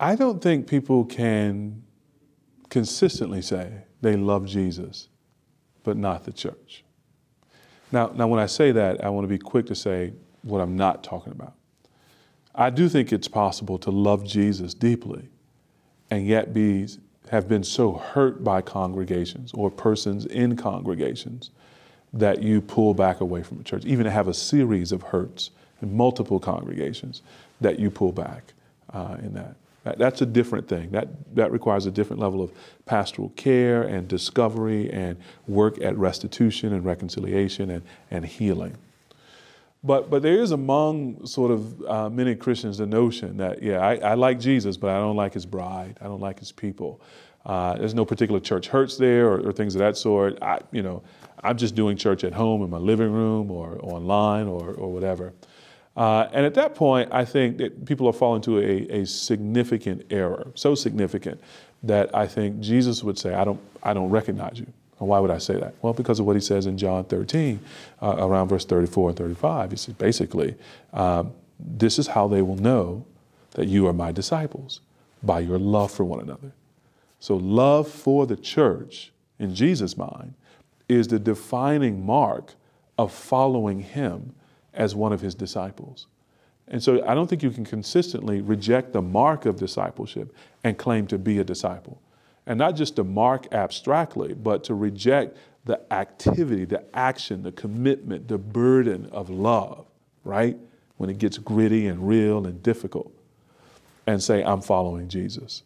I don't think people can consistently say they love Jesus, but not the church. Now, when I say that, I want to be quick to say what I'm not talking about. I do think it's possible to love Jesus deeply and yet have been so hurt by congregations or persons in congregations that you pull back away from the church, even to have a series of hurts in multiple congregations that you pull back in that. That's a different thing. That requires a different level of pastoral care and discovery and work at restitution and reconciliation and healing. But there is among sort of many Christians the notion that, yeah, I like Jesus, but I don't like his bride. I don't like his people. There's no particular church hurts there or things of that sort. I'm just doing church at home in my living room or online or whatever. And at that point, I think that people are falling into a significant error, so significant that I think Jesus would say, I don't recognize you. And why would I say that? Well, because of what he says in John 13, around verse 34 and 35. He says, basically, this is how they will know that you are my disciples, by your love for one another. So love for the church, in Jesus' mind, is the defining mark of following him as one of his disciples. And so I don't think you can consistently reject the mark of discipleship and claim to be a disciple. And not just to mark abstractly, but to reject the activity, the action, the commitment, the burden of love, right? When it gets gritty and real and difficult, and say, I'm following Jesus.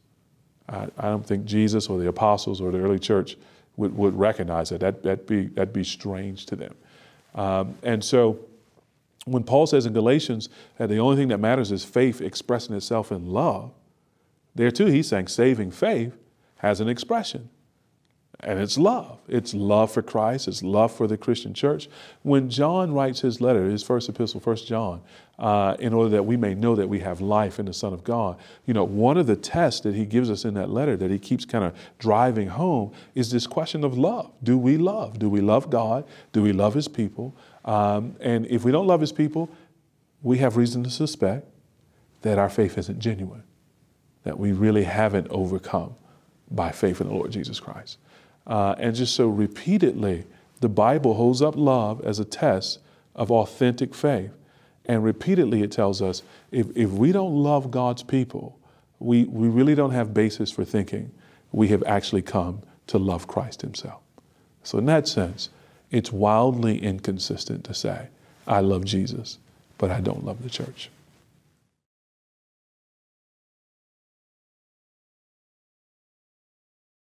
I don't think Jesus or the apostles or the early church would recognize that. That'd be strange to them. And so when Paul says in Galatians that the only thing that matters is faith expressing itself in love, there too he's saying saving faith has an expression, and it's love. It's love for Christ. It's love for the Christian church. When John writes his letter, his first epistle, 1 John, in order that we may know that we have life in the Son of God, one of the tests that he gives us in that letter that he keeps kind of driving home is this question of love. Do we love? Do we love God? Do we love his people? And if we don't love his people, we have reason to suspect that our faith isn't genuine, that we really haven't overcome by faith in the Lord Jesus Christ. And just so repeatedly, the Bible holds up love as a test of authentic faith. And repeatedly it tells us, if we don't love God's people, we really don't have basis for thinking we have actually come to love Christ himself. So in that sense, it's wildly inconsistent to say, I love Jesus, but I don't love the church.